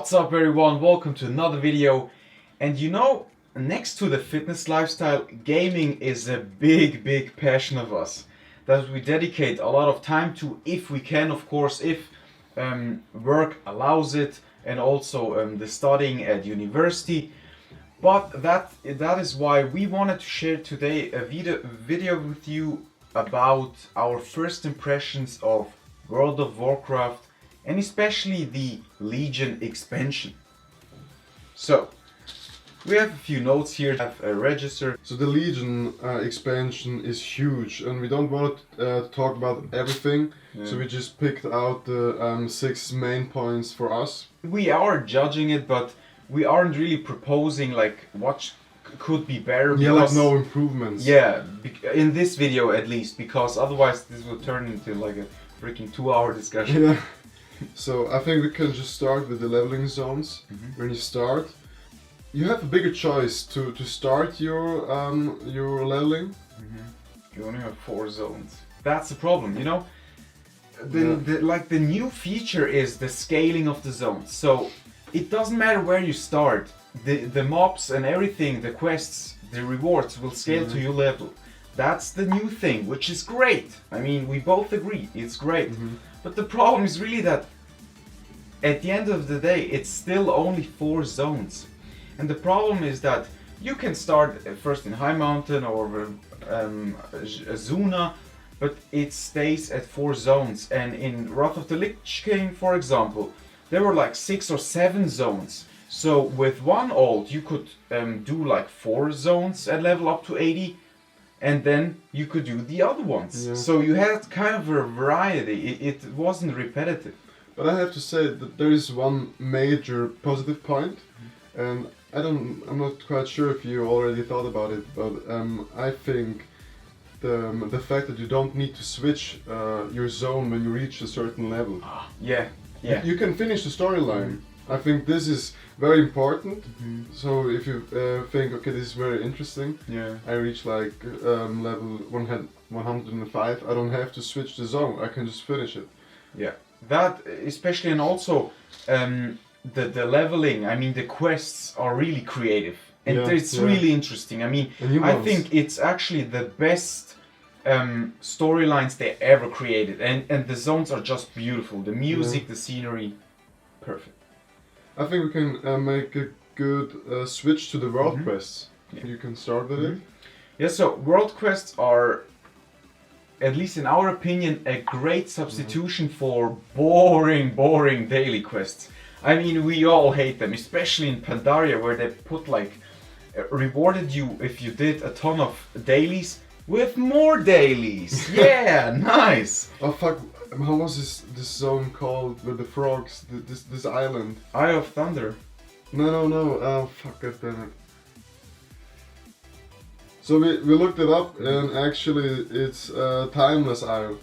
What's up everyone, welcome to another video. And you know, next to the fitness lifestyle, gaming is a big passion of us that we dedicate a lot of time to, if we can, of course, if work allows it, and also the studying at university. But that is why we wanted to share today a video with you about our first impressions of World of Warcraft, and especially the Legion expansion. So, we have a few notes here, I have a register. So the Legion expansion is huge, and we don't want to talk about everything, so we just picked out the 6 main points for us. We are judging it, but we aren't really proposing like what could be better. Yeah, like no improvements. Yeah, in this video at least, because otherwise this will turn into like a freaking 2-hour discussion. Yeah. So I think we can just start with the leveling zones. When you start, you have a bigger choice to start your leveling. You only have 4 zones. That's the problem, you know. The new feature is the scaling of the zones. So it doesn't matter where you start. The mobs and everything, the quests, the rewards will scale to your level. That's the new thing, which is great. I mean, we both agree, it's great. But the problem is really that at the end of the day, it's still only 4 zones. And the problem is that you can start first in High Mountain or Azuna, but it stays at 4 zones. And in Wrath of the Lich King, for example, there were like 6 or 7 zones. So with one ult, you could do like 4 zones at level up to 80. And then you could do the other ones. Yeah. So you had kind of a variety. It wasn't repetitive. But I have to say that there is one major positive point, and I'm not quite sure if you already thought about it, but I think the fact that you don't need to switch your zone when you reach a certain level. Yeah. You can finish the storyline. I think this is very important. So if you think, okay, this is very interesting. Yeah. I reach like level 105. I don't have to switch the zone. I can just finish it. Yeah. That especially, and also the leveling. I mean, the quests are really creative, and it's really interesting. I mean, I think it's actually the best storylines they ever created, and the zones are just beautiful. The music, the scenery, perfect. I think we can make a good switch to the world quests. Yeah. You can start with it. Yeah, so world quests are, at least in our opinion, a great substitution for boring daily quests. I mean, we all hate them, especially in Pandaria, where they put like, rewarded you if you did a ton of dailies with more dailies. Yeah, nice. Oh fuck. How was this zone called with the frogs? This island? Eye of Thunder. No. Oh fuck, God damn it. So we looked it up, and actually it's Timeless Isle.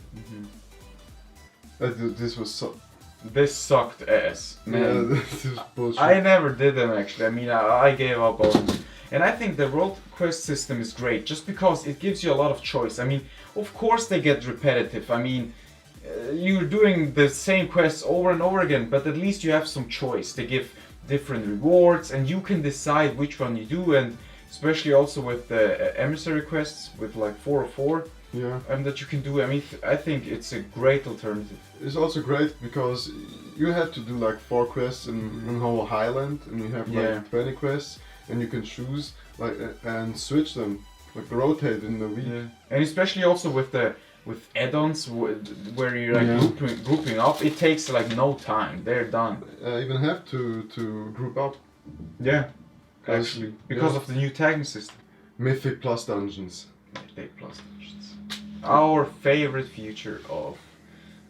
This was so. This sucked ass, man. Yeah, this is bullshit. I never did them actually. I mean, I gave up on them. And I think the world quest system is great, just because it gives you a lot of choice. I mean, of course they get repetitive. I mean, you're doing the same quests over and over again, but at least you have some choice. They give different rewards, and you can decide which one you do, and especially also with the emissary quests with like 4 or 4 that you can do. I mean, I think it's a great alternative. It's also great because you have to do like 4 quests in whole Highland, and you have like 20 quests, and you can choose like and switch them, like rotate in the week. Yeah. And especially also with add-ons where you're like grouping up, it takes like no time. They're done. I even have to group up. Yeah, actually, because of the new tagging system. Mythic plus dungeons. Mythic plus dungeons. Our favorite feature of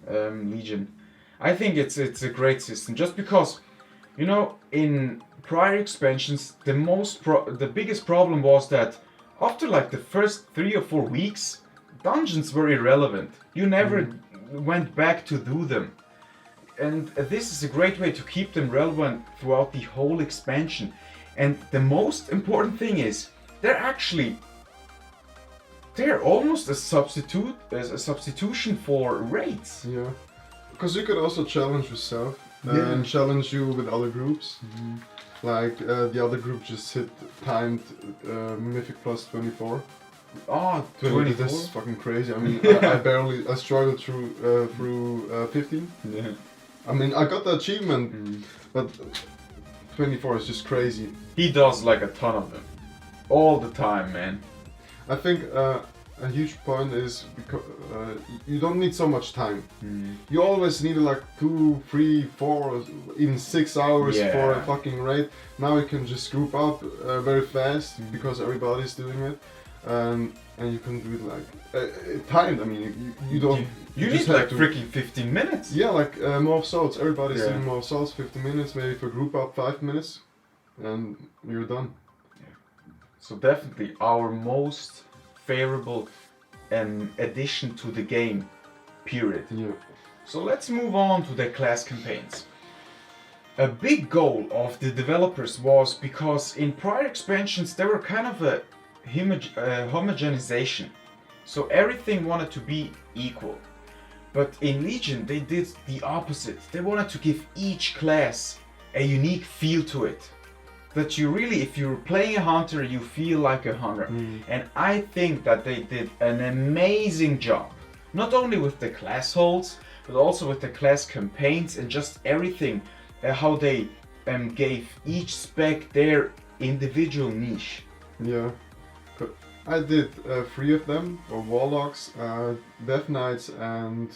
Legion. I think it's a great system, just because, you know, in prior expansions, the biggest problem was that after like the first 3 or 4 weeks, dungeons were irrelevant. You never went back to do them. And this is a great way to keep them relevant throughout the whole expansion. And the most important thing is, they're almost a substitution for raids. Yeah. Because you could also challenge yourself and challenge you with other groups. Like the other group just hit timed Mythic plus 24. Oh, 24? 24? This is fucking crazy. I mean, I struggled through 15. Yeah. I mean, I got the achievement, but 24 is just crazy. He does like a ton of them. All the time, man. I think a huge point is because you don't need so much time. You always need like 2, 3, 4, even 6 hours for a fucking raid. Now you can just group up very fast because everybody's doing it, and you can do it like timed. I mean, you don't. You just need have like to, freaking 15 minutes. Yeah, like more assaults. Everybody's doing more assaults. 15 minutes, maybe for group up 5 minutes, and you're done. So definitely our most favorable addition to the game, period. Yeah. So let's move on to the class campaigns. A big goal of the developers was because in prior expansions there were kind of a homogenization. So everything wanted to be equal. But in Legion they did the opposite. They wanted to give each class a unique feel to it. That you really, if you're playing a hunter, you feel like a hunter. And I think that they did an amazing job. Not only with the class holds, but also with the class campaigns and just everything. How they gave each spec their individual niche. Yeah. I did 3 of them, or Warlocks, Death Knights and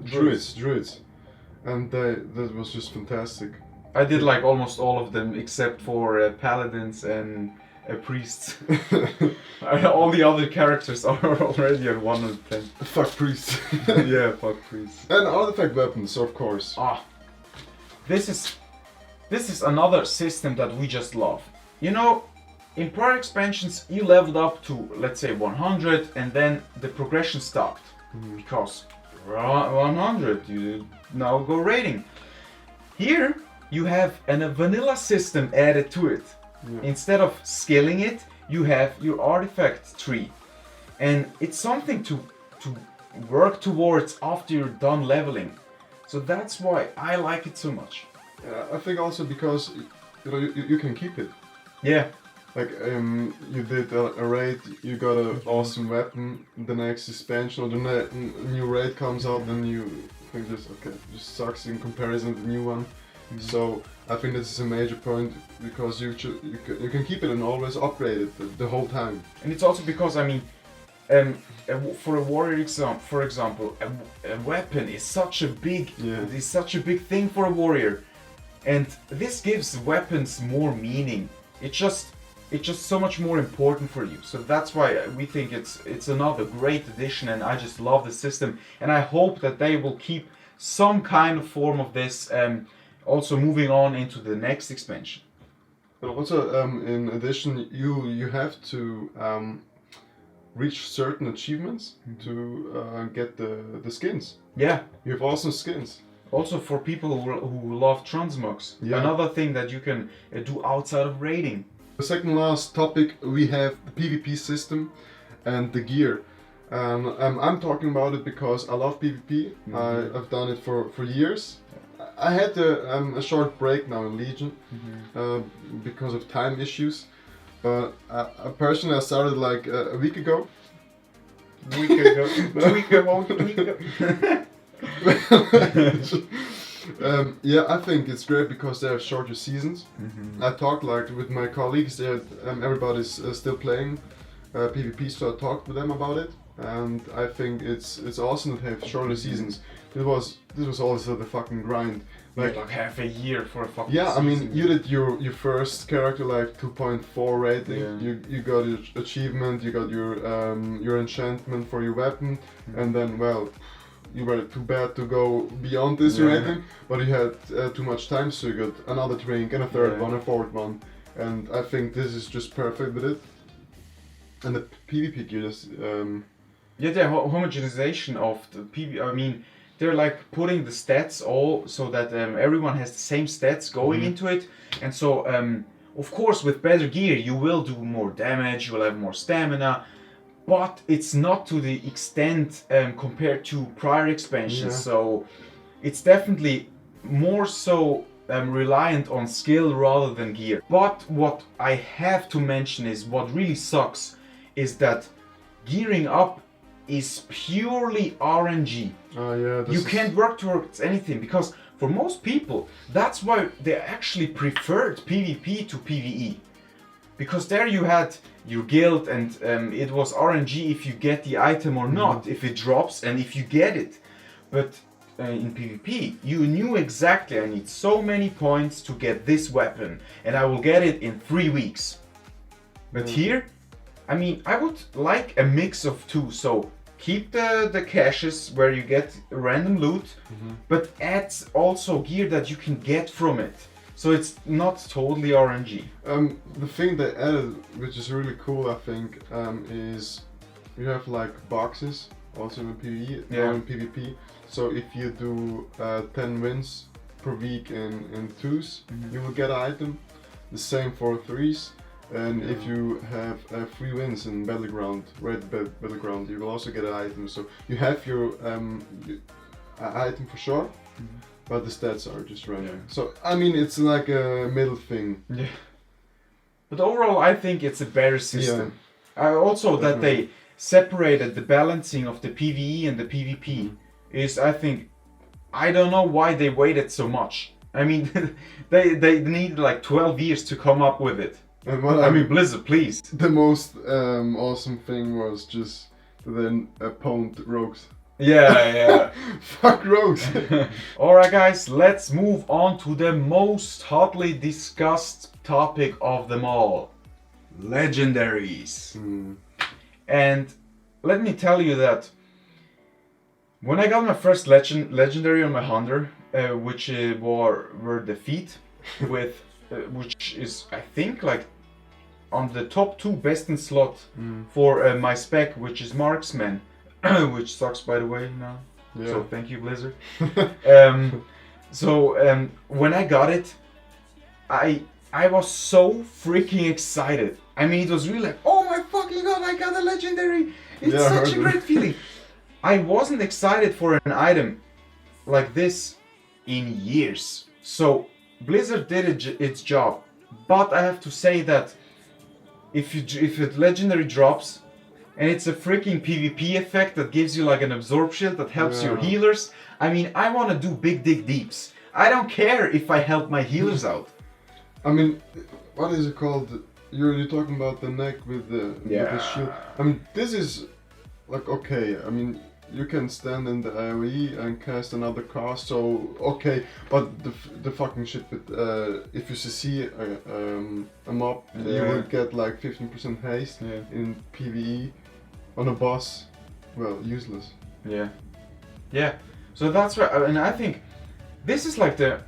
Druids. And that was just fantastic. I did like almost all of them except for Paladins and Priests. All the other characters are already at 110. Fuck Priests. Yeah, fuck Priests. And artifact weapons, of course. Ah, this is another system that we just love. You know, in prior expansions you leveled up to, let's say, 100 and then the progression stopped. Because 100, you now go raiding. Here you have a vanilla system added to it. Instead of scaling it, you have your artifact tree. And it's something to work towards after you're done leveling. So that's why I like it so much. I think also because you can keep it. Yeah. Like you did a raid, you got an awesome weapon. The next expansion or the new raid comes out, and you think just sucks in comparison to the new one. So I think this is a major point because you can keep it and always upgrade it the whole time. And it's also because, I mean, for a warrior for example, a weapon is such a big thing for a warrior, and this gives weapons more meaning. It's just so much more important for you. So that's why we think it's another great addition, and I just love the system, and I hope that they will keep some kind of form of this. Also moving on into the next expansion. But also, in addition, you have to reach certain achievements to get the skins. Yeah. You have awesome skins. Also for people who love transmogs. Yeah. Another thing that you can do outside of raiding. The second last topic, we have the PvP system and the gear. I'm talking about it because I love PvP. I've done it for years. I had a short break now in Legion because of time issues, but personally I started like a week ago. Week ago. 2 weeks ago. Yeah, I think it's great because they have shorter seasons. I talked like with my colleagues there. Everybody's still playing PvP, so I talked with them about it, and I think it's awesome to have shorter seasons. This was also the fucking grind. Like half a year for a fucking season. I mean, Yeah. you did your first character like 2.4 rating. Yeah. You got your achievement, you got your enchantment for your weapon, and then you were too bad to go beyond this rating, but you had too much time, so you got another drink and a third one, a fourth one, and I think this is just perfect with it. And the PvP gear is the homogenization of the PvP. I mean, they're like putting the stats all so that everyone has the same stats going into it, and so of course with better gear you will do more damage, you will have more stamina, but it's not to the extent compared to prior expansions. So it's definitely more so reliant on skill rather than gear. But what I have to mention is what really sucks is that gearing up is purely RNG. Oh yeah. You can't work towards anything because for most people, that's why they actually preferred PvP to PvE. Because there you had your guild and it was RNG if you get the item or not, if it drops and if you get it. But in PvP, you knew exactly I need so many points to get this weapon and I will get it in 3 weeks. But here, I mean, I would like a mix of two. So keep the caches where you get random loot, but add also gear that you can get from it. So it's not totally RNG. The thing they added, which is really cool, I think, is you have like boxes also in PvE or in PvP. So if you do 10 wins per week in twos, you will get an item. The same for threes. And if you have 3 wins in Battleground, Battleground, you will also get an item. So you have your item for sure, but the stats are just random. So I mean, it's like a middle thing. Yeah. But overall, I think it's a better system. Also, that they separated the balancing of the PvE and the PvP is, I think, I don't know why they waited so much. I mean, they needed like 12 years to come up with it. And what I mean, Blizzard, please. The most awesome thing was just then opponent rogues. Yeah. Fuck rogues. Alright guys, let's move on to the most hotly discussed topic of them all. Legendaries. And let me tell you that when I got my first legendary on my hunter, which were defeat with which is I think like on the top 2 best in slot for my spec, which is marksman, which sucks by the way now. Yeah. So thank you, Blizzard. When I got it, I was so freaking excited. I mean, it was really like, oh my fucking god, I got a legendary! It's such a great feeling. I wasn't excited for an item like this in years. So Blizzard did its job, but I have to say that if a legendary drops and it's a freaking PvP effect that gives you like an absorb shield that helps your healers, I mean, I want to do big dig deeps. I don't care if I help my healers out. I mean, what is it called? You're talking about the neck with the shield. I mean, this is like okay. I mean, you can stand in the AoE and cast another cast, so okay. But the fucking shit with if you CC a mob, you will get like 15% haste in PvE on a boss. Well, useless. Yeah. So that's why, and I think this is like a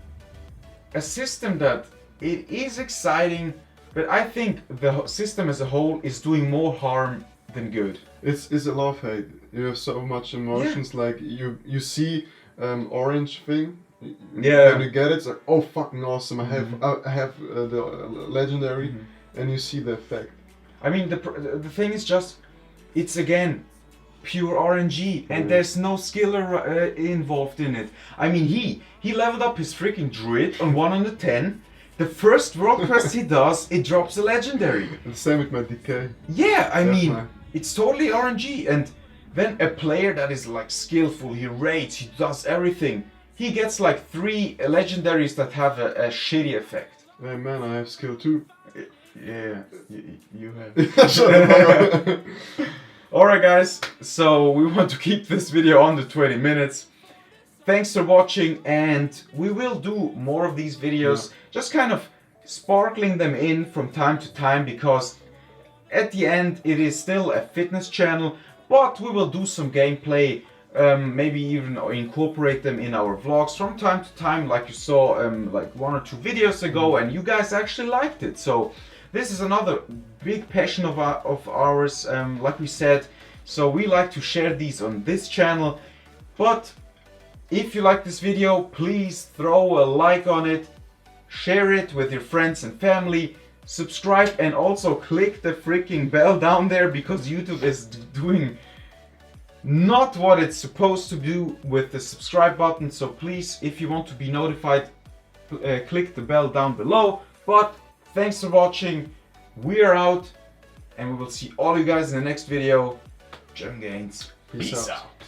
system that it is exciting, but I think the system as a whole is doing more harm than good. It's a love-hate. You have so much emotions. Like you see orange thing. When you get it, it's like, oh fucking awesome! I have the legendary, and you see the effect. I mean, the thing is just, it's again pure RNG, and there's no skill involved in it. I mean, he leveled up his freaking druid on 110. The first world quest he does, it drops a legendary. And same with my DK. Yeah, I mean, it's totally RNG. And then a player that is like skillful, he raids, he does everything. He gets like 3 legendaries that have a shitty effect. Hey man, I have skill too. Yeah, you have. Alright guys, so we want to keep this video under 20 minutes. Thanks for watching, and we will do more of these videos, just kind of sparkling them in from time to time, because at the end it is still a fitness channel, but we will do some gameplay, maybe even incorporate them in our vlogs from time to time, like you saw like 1 or 2 videos ago, and you guys actually liked it. So this is another big passion of ours, like we said, so we like to share these on this channel. But if you like this video, please throw a like on it, share it with your friends and family, subscribe, and also click the freaking bell down there, because YouTube is doing not what it's supposed to do with the subscribe button. So please, if you want to be notified, click the bell down below. But thanks for watching. We are out, and we will see all you guys in the next video. Gem Gains. Peace out. out.